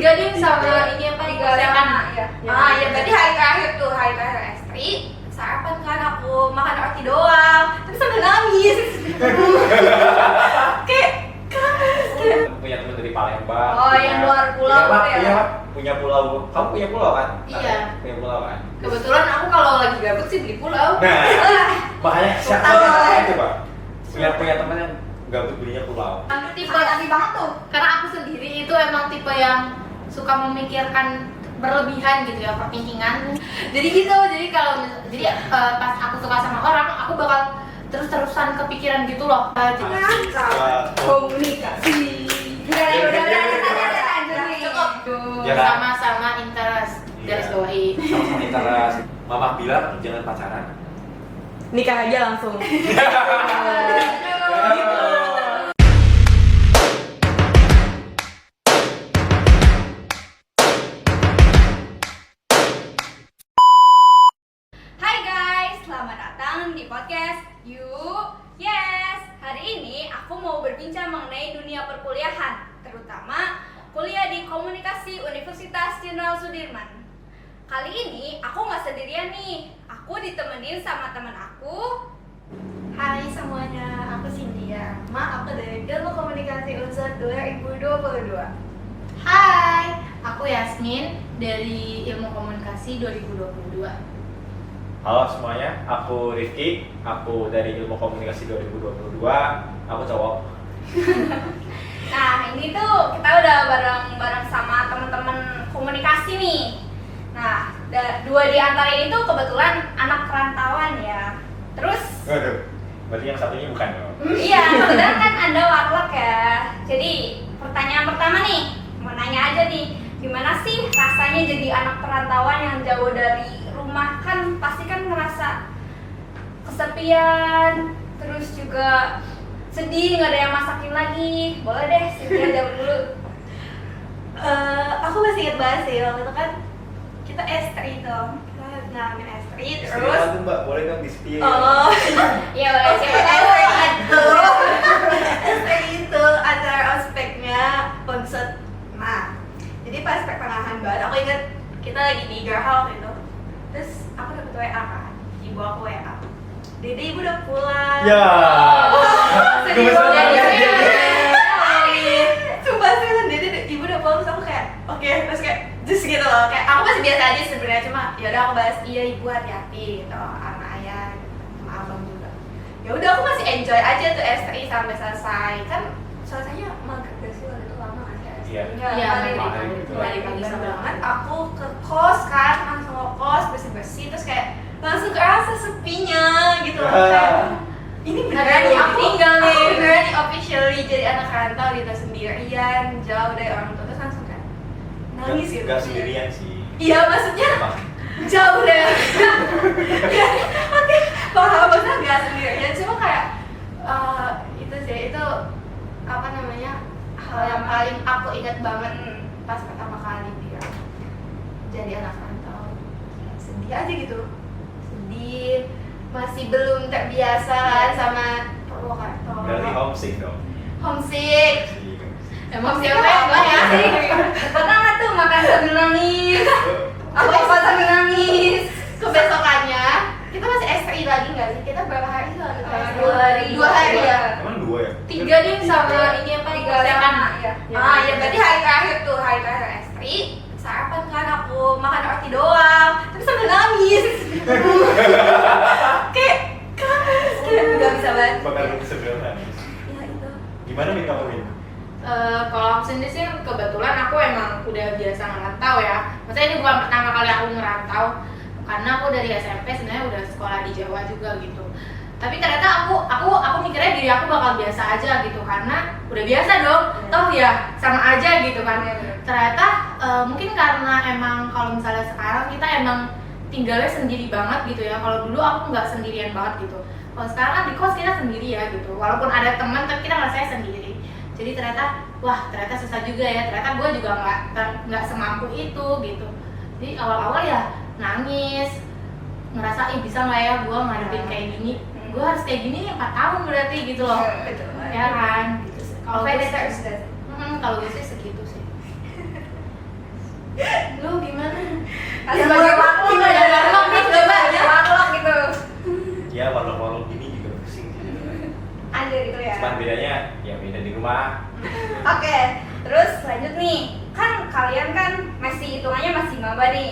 Tiga ding sama ini apa? Tiga sama ya. Ya, Berarti hari terakhir S3 sarapan kan aku makan roti doang, tapi sambil nangis. kayak punya teman dari Palembang. Oh, yang luar pulau Pak, ya? Iya, Pak. Punya pulau. Kamu punya pulau kan? Iya. Punya pulau kan? Kebetulan aku kalau lagi gabut sih beli pulau. Nah, makanya siapa Utang. itu, Pak? Punya teman yang gabut belinya pulau. Tipe aneh banget tuh. karena aku sendiri itu emang tipe yang suka memikirkan berlebihan gitu ya, overthinkingan. Jadi gitu, pas aku suka sama orang, aku bakal terus-terusan kepikiran gitu loh. Komunikasi. Cukup. Ya kan? Sama-sama interest, garis Iya. bawahi. Sama-sama interest. Mama bilang jangan pacaran. Nikah aja langsung. Hai guys, selamat datang di podcast You Yes. Hari ini aku mau berbincang mengenai dunia perkuliahan, terutama kuliah di Komunikasi Universitas Jenderal Sudirman. Kali ini aku nggak sendirian nih, aku ditemenin sama teman aku. Hai semuanya, aku Cynthia. Aku dari Ilmu Komunikasi Unsur 2022. Hai, aku Yasmin dari Ilmu Komunikasi 2022. Halo semuanya, aku Rifki. Aku dari Ilmu Komunikasi 2022. Aku cowok. Nah, ini tuh kita udah bareng sama teman-teman komunikasi nih. Nah, dua di antara ini tuh kebetulan anak perantauan ya. Terus Waduh, berarti yang satunya bukan dong? iya, kebetulan kan Anda warlock ya. Jadi, pertanyaan pertama nih, mau nanya aja nih, gimana sih rasanya jadi anak perantauan yang jauh dari rumah? Kan pasti kan ngerasa kesepian, terus juga sedih, nggak ada yang masakin lagi. Boleh deh, Cynthia jawab dulu. Aku masih inget banget sih waktu itu kan kita S3 tuh, kita ngalamin S3 terus. Tuh Mbak, boleh dong di setia. Oh, Iya, boleh, siapa tahu. S3 itu acara ospeknya konsert. Nah, jadi pas pertengahan banget, aku inget kita lagi di Garhal gitu. Terus aku dapet WA kan, ibu aku WA. Dede, ibu udah pulang. Ya. Sedih Gemes banget. banget. Sumpah sih kan Dede, ibu udah pulang. Terus aku kayak, oke, terus kayak just gitu loh. Kayak aku masih biasa aja sebenarnya, cuma ya udah aku bahas iya ibu hati-hati gitu sama ayah, sama abang juga. Ya udah aku masih enjoy aja tuh S3 sampai selesai. Kan selesainya maghrib gak sih waktu itu, lama kan ya? Iya. Iya, dari pagi sampai banget. Aku ke kos kan, langsung ke kos bersih-bersih, terus kayak langsung kerasa sepinya gitu loh. Kayak, ini beneran nih aku tinggal nih. aku beneran nih officially jadi anak rantau gitu, sendirian, jauh dari orang tua. Terus langsung kan nangis gitu. Gak sendirian sih. Iya, maksudnya Bang. jauh deh. Ya, oke, paham, maksudnya gak sendirian, cuma kayak itu sih, itu apa namanya, hal yang paling aku ingat banget pas pertama kali dia jadi anak rantau. Ya, sedih aja gitu, sedih, masih belum terbiasa kan sama Purwokerto. Berarti homesick dong. Homesick. Emang Homesick siapa apa yang nggak ya? Pernah nggak tuh makan sambil nangis? Apa sambil nangis? Kebesokannya kita masih S3 lagi nggak sih? Kita berapa hari sih waktu itu? 2 hari. 2 hari ya. Emang dua ya? Tiga ding sama ini apa? Tiga sama ya. Ya. Berarti hari terakhir S3 sarapan kan aku makan roti doang, tapi sambil nangis. kayak nggak bisa banget. Bakal lu sebelah nangis. Ya itu. Gimana Min kamu Min? Kalau aku sendiri sih kebetulan aku emang udah biasa ngerantau ya. Maksudnya ini bukan pertama kali aku ngerantau, karena aku dari SMP sebenarnya udah sekolah di Jawa juga gitu. Tapi ternyata aku mikirnya diri aku bakal biasa aja gitu, karena udah biasa dong. Toh ya sama aja gitu kan. Ternyata mungkin karena emang kalau misalnya sekarang kita emang tinggalnya sendiri banget gitu ya. Kalau dulu aku nggak sendirian banget gitu. Kalau sekarang kan di kos kita sendiri ya gitu. Walaupun ada teman tapi kita ngerasanya sendiri. Jadi ternyata susah juga ya. Ternyata gue juga nggak semampu itu gitu. Jadi awal-awal ya nangis, ngerasa bisa nggak ya gue ngadepin kayak gini. Gue harus kayak gini 4 tahun berarti gitu loh. Betul. Ya kan. Gitu. Kalau gue Kalau kalau gue sih segitu sih. sebagai makhluk Gimana? ya, makhluk nih coba ya makhluk gitu. Ya makhluk-makhluk ini juga pusing sih sebenarnya. Ada gitu ya. Cuman bedanya ya beda di rumah. Oke, terus lanjut nih. Kan kalian kan masih hitungannya masih maba nih.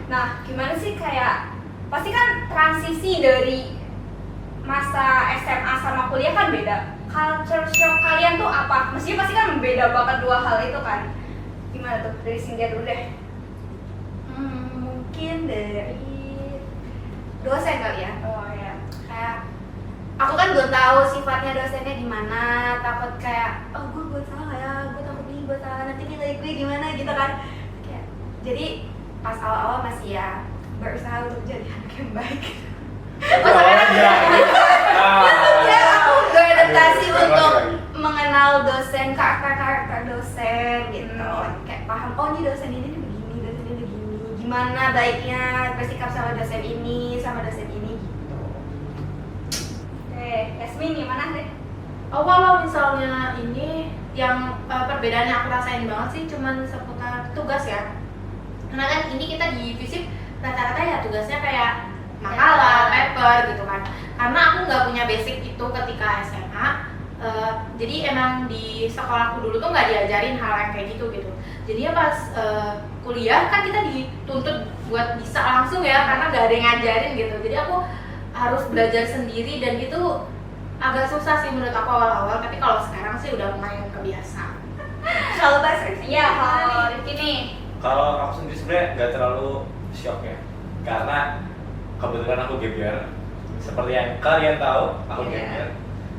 Nah, gimana sih kayak pasti kan transisi dari masa SMA sama kuliah kan beda. Culture shock kalian tuh apa? Mestinya pasti kan beda banget dua hal itu kan. Gimana tuh? Dari Cynthia dulu deh. Mungkin dari dosen kali ya. Oh ya. Kayak aku kan belum tahu sifatnya dosennya di mana, takut kayak gue buat salah ya, gue takut nih buat salah, nanti nilai gue gimana gitu kan. Kayak, jadi pas awal-awal masih ya berusaha untuk jadi anak yang baik. Oh, iya. Ya aku beradaptasi Aduh, untuk lagi. mengenal dosen, karakter dosen gitu. Kayak paham, oh ini dosen ini begini, dosen ini begini. Gimana baiknya bersikap sama dosen ini, sama dosen ini gitu. Oke, Yasmin gimana deh? Oh, kalau misalnya ini yang perbedaannya aku rasain banget sih cuman seputar tugas ya. Karena kan ini kita di FISIP rata-rata ya tugasnya kayak makalah, paper gitu kan. Karena aku nggak punya basic itu ketika SMA, jadi emang di sekolahku dulu tuh nggak diajarin hal yang kayak gitu. Jadinya pas kuliah kan kita dituntut buat bisa langsung ya, karena nggak ada yang ngajarin gitu. Jadi aku harus belajar sendiri dan itu agak susah sih menurut aku awal-awal. Tapi kalau sekarang sih udah lumayan kebiasa. Kalau bahasa Iya, kalau Rifki nih. Kalau aku sendiri sebenarnya nggak terlalu shock ya, karena kebetulan aku gap year. Seperti yang kalian tahu, aku gap year.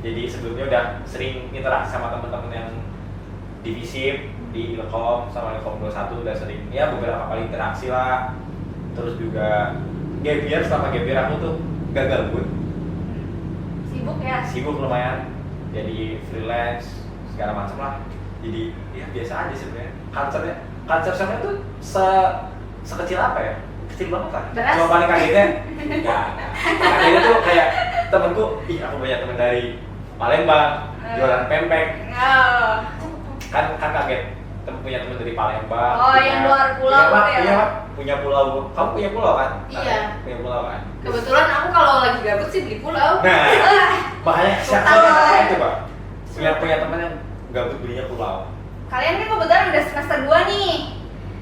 Jadi sebelumnya udah sering interaksi sama teman-teman yang di FISIP, di Ilkom sama Ilkom 21 udah sering ya beberapa kali interaksi lah. Terus juga gap year, selama gap year aku tuh gak gabut, Sibuk ya? sibuk lumayan, jadi freelance segala macam lah. Jadi ya biasa aja sebenarnya. Culture shocknya tuh sekecil apa ya? Kecil banget lah. Beras? Cuma paling kagetnya, ya. Kagetnya tuh kayak temenku, ih aku banyak temen dari Palembang, jualan pempek. Oh. Kan kaget, punya temen dari Palembang. Oh, yang luar pulau Pak, gitu ya? iya Pak, punya pulau. Kamu punya pulau kan? Iya. Punya pulau kan? Kebetulan aku kalau lagi gabut sih beli pulau. Nah, makanya siapa Utama. yang kata itu Pak? Punya temen yang gabut belinya pulau. Kalian kan kebetulan udah semester 2 nih.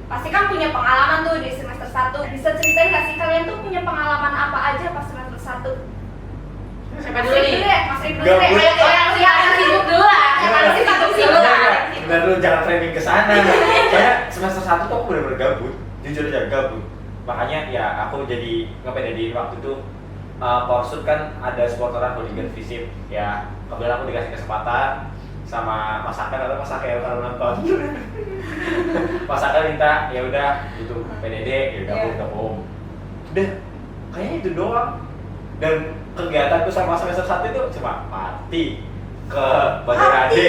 Pasti kan punya pengalaman tuh di semester 1. Bisa ceritain nggak sih kalian tuh punya pengalaman apa aja pas semester 1? Siapa dulu nih? Mas Rifki dulu Gabut. deh. Oh, yang sibuk dulu lah. Yang paling sibuk lah. Dan lu jangan framing ke sana. Karena semester 1 tuh aku bener-bener gabut, jujur aja gabut. Makanya ya aku jadi ngepedein waktu itu Porsut kan ada supporteran hooligan FISIP ya. Kebetulan aku dikasih kesempatan sama Mas Akan atau Mas Akan kalau nonton. Mas Akan minta ya udah butuh PDD ya gabung. Udah kayaknya itu doang. Dan kegiatanku sama semester 1 itu cuma party ke Banjarade,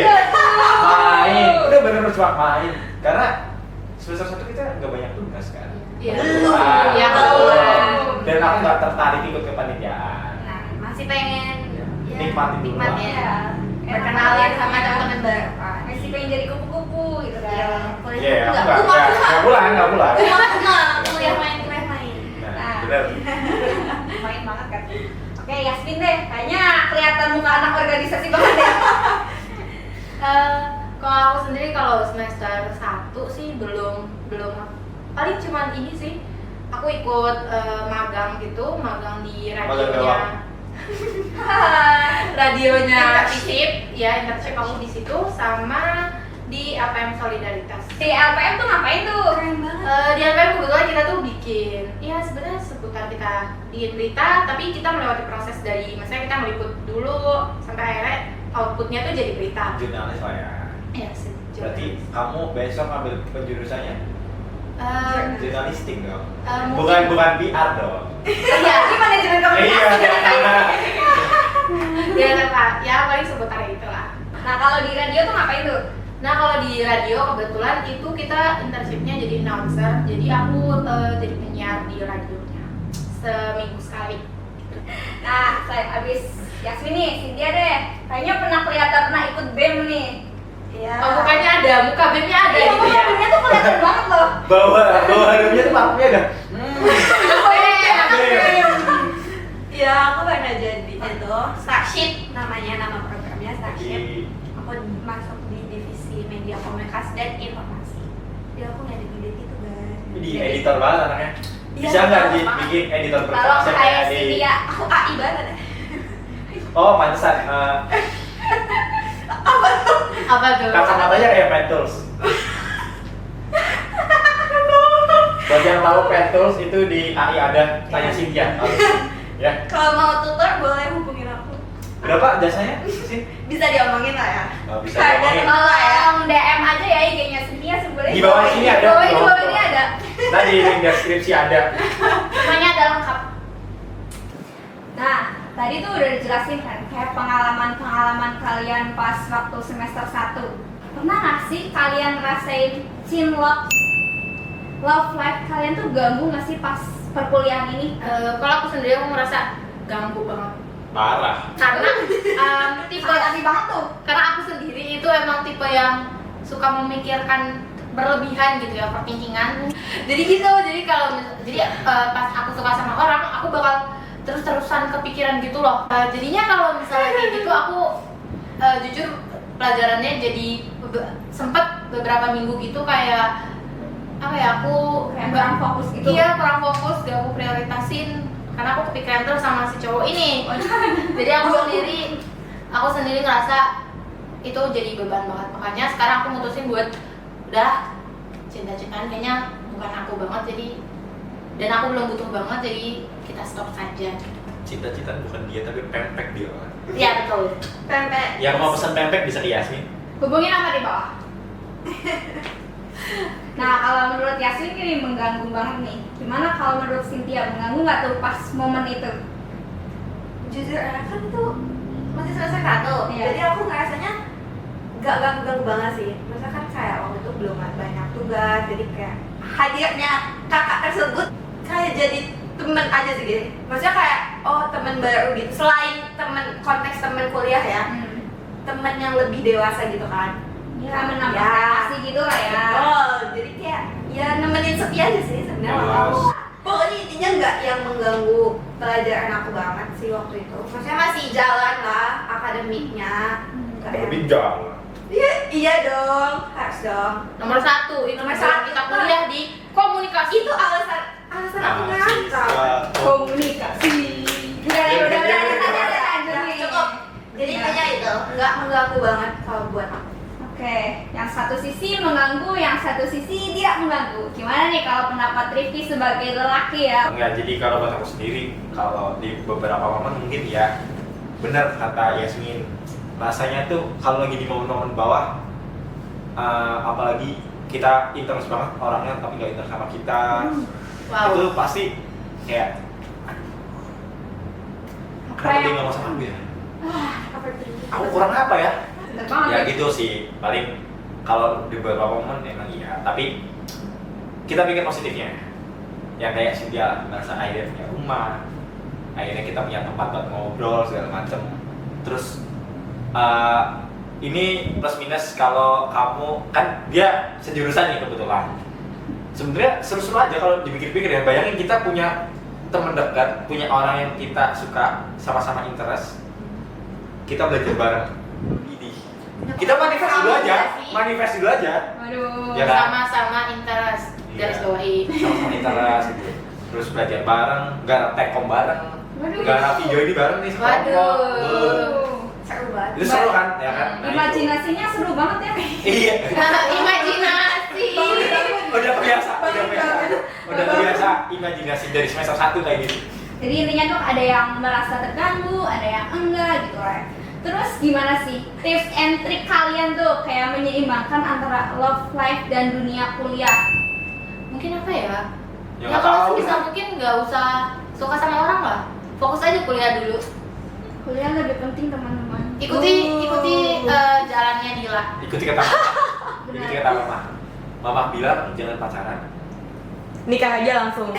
main, udah bener-bener cuma main. Karena semester 1 kita nggak banyak tugas kan. Iya. Kebetulan. Iya, kebetulan. Dan aku nggak tertarik ikut kepanitiaan. Nah, masih pengen ya, Nikmatin dulu nikmatin lah. ya. Enak Berkenalan banget sama ya. teman-teman baru kan. Masih pengen jadi kupu-kupu gitu kan. Iya, Iya, aku enggak nggak pulang. kuliah main. Nah, bener. Main banget kan. Oke, Yasmin deh. Kayaknya kelihatan muka anak organisasi banget ya. Kalau aku sendiri kalau semester 1 sih belum paling cuman ini sih aku ikut magang gitu, magang di Magang radionya. Radionya FISIP ya, internship aku di situ sama di APM Solidaritas. Di LPM tuh ngapain tuh? Keren banget. Di APM kebetulan kita tuh bikin ya sebenarnya seputar kita bikin berita, tapi kita melewati proses dari misalnya kita meliput dulu sampai akhirnya outputnya tuh jadi berita. Jurnalis lah ya. Iya sih. Berarti kamu besok ambil penjurusannya jurnalistik dong. Mungkin- Bukan PR dong. Iya. Ini manajemen komunikasi. Iya Pak, ya paling seputar itu lah. Nah, kalau di radio tuh ngapain tuh? Nah kalau di radio kebetulan itu kita internshipnya jadi announcer, jadi aku jadi penyiar di radionya seminggu sekali. Nah, saya abis Yasmin nih, Cynthia deh. Kayaknya pernah ikut BEM nih. Iya. Oh bukannya ada, muka BEM-nya ada Iya, gitu ya? muka BEM-nya tuh kelihatan banget loh. Bawa harumnya tuh pakunya dah. Ya, aku pernah jadi itu Starship namanya, nama programnya Starship. Aku masuk di divisi media komunikasi dan informasi. Ya aku ngedit itu guys. Jadi editor banget anaknya. Iya, Bisa nggak betul. bikin editor Kalau berkonsep kayak kayak si di? dia, Aku AI banget ya. Oh, pantesan. Apa tuh? Kacamatanya kayak Pen Tools. Buat yang tahu Pen Tools itu di AI ada, tanya Cynthia. Ya. Kalau mau tutor boleh hubungin aku. Berapa jasanya sih? Bisa diomongin lah ya. Oh, bisa Kayak diomongin. dari bawah ya. tolong DM aja ya IG-nya Cynthia sebenarnya. Di bawah sini ada. Di bawah ini ada. Nah di link deskripsi ada. Semuanya ada lengkap. Nah, tadi tuh udah dijelasin kan kayak pengalaman-pengalaman kalian pas waktu semester 1. Pernah nggak sih kalian ngerasain love life kalian tuh ganggu nggak sih pas perkuliahan ini? Kalau aku sendiri aku merasa ganggu banget. Parah. Karena tipe banget tuh. karena aku sendiri itu emang tipe yang suka memikirkan berlebihan gitu ya, perkincingan. Jadi gitu. Jadi kalau pas aku suka sama orang, aku bakal terus-terusan kepikiran gitu loh. Jadinya kalau misalnya kayak gitu aku jujur pelajarannya jadi sempet beberapa minggu gitu kayak apa ya, aku Kayak kurang fokus gitu. Iya, kurang fokus, gak aku prioritasin karena aku kepikiran terus sama si cowok ini. Jadi aku sendiri ngerasa itu jadi beban banget. Makanya sekarang aku mutusin buat udah cinta-cintaan kayaknya bukan aku banget, jadi dan aku belum butuh banget, jadi kita stop saja. Cita-cita bukan dia tapi pempek dia. Iya betul. Pempek. Yang mau pesan pempek bisa ke Yasmin. Hubungin apa di bawah? Nah, kalau menurut Yasmin ini mengganggu banget nih. Gimana kalau menurut Cynthia, mengganggu nggak tuh pas momen itu? Jujur kan itu masih semester 1. Iya. Jadi aku ngerasanya gak ganggu-ganggu banget sih. Maksudnya kan kayak waktu itu belum banyak tugas, jadi kayak hadirnya kakak tersebut kayak jadi temen aja sih gitu. Maksudnya kayak oh temen baru gitu. Selain konteks temen kuliah ya, temen yang lebih dewasa gitu kan. Ya, menambah Ya. relasi gitu lah ya. Oh, jadi kayak ya nemenin sepi aja sih sebenarnya waktu Jelas. aku. Pokoknya intinya nggak yang mengganggu pelajaran aku banget sih waktu itu. Maksudnya masih jalan lah akademiknya. Nggak yang- Lebih jauh. Iya dong, harus dong. Nomor satu itu Nomor satu. kita kuliah di komunikasi. Itu alasan aku ngantau. Komunikasi. Udah lanjut Nah, nih. cukup. Jadi intinya itu nggak mengganggu banget kalau buat aku. Oke, yang satu sisi mengganggu, yang satu sisi tidak mengganggu. Gimana nih kalau pendapat Rifki sebagai lelaki ya? Enggak, jadi kalau buat aku sendiri, kalau di beberapa momen mungkin ya benar kata Yasmin, rasanya tuh kalau lagi di momen-momen bawah, apalagi kita intens banget orangnya tapi nggak intens sama kita, Wow. itu pasti kayak kenapa dia nggak mau sama aku ya? Aku kurang apa ya? Bener banget Ya ya. gitu sih, paling kalau di beberapa momen emang iya, tapi kita pikir positifnya. Yang kayak Cynthia merasa akhirnya punya rumah, akhirnya kita punya tempat buat ngobrol segala macem. Terus ini plus minus kalau kamu kan dia sejurusan nih kebetulan. Sebenarnya seru-seru aja kalau dipikir-pikir ya. Bayangin kita punya teman dekat, punya orang yang kita suka, sama-sama interest. Kita belajar bareng. Kita manifest dulu aja, Waduh. Ya kan? Sama-sama interest, Iya. garis bawahi. sama-sama interest gitu. Terus belajar bareng, garap tekom bareng, Waduh. garap video ini bareng nih sekelompok. Waduh. Seru banget. Itu seru kan, ya kan? Nah, itu. Imajinasinya seru banget ya. Iya. Imajinasi. Udah kebiasa imajinasi dari semester 1 kayak gitu. Jadi intinya tuh ada yang merasa terganggu, ada yang enggak gitu lah. Terus gimana sih tips and trick kalian tuh kayak menyeimbangkan antara love life dan dunia kuliah? Mungkin apa ya? Ya, Ya, nggak kalau tahu. sebisa mungkin nggak usah suka sama orang lah. Fokus aja kuliah dulu. Kuliah lebih penting teman-teman. Ikuti jalannya Dila. Ikuti kata mama. Ikuti kata mama. Mama bilang jangan pacaran. Nikah aja langsung.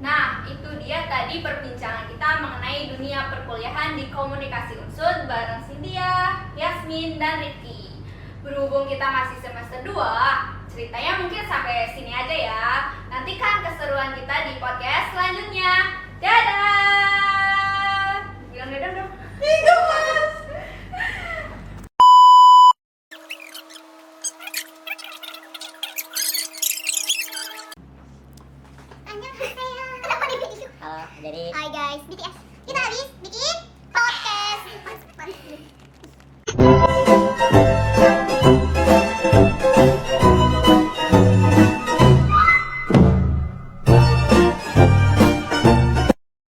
Nah, itu dia tadi perbincangan kita mengenai dunia perkuliahan di komunikasi unsur bareng Cynthia, Yasmin, dan Rifki. Berhubung kita masih semester 2, ceritanya mungkin sampai sini aja ya. Nantikan keseruan kita di podcast selanjutnya. Dadah. Bilang dadah dong. Halo, jadi Hai guys, BTS. Kita habis bikin podcast.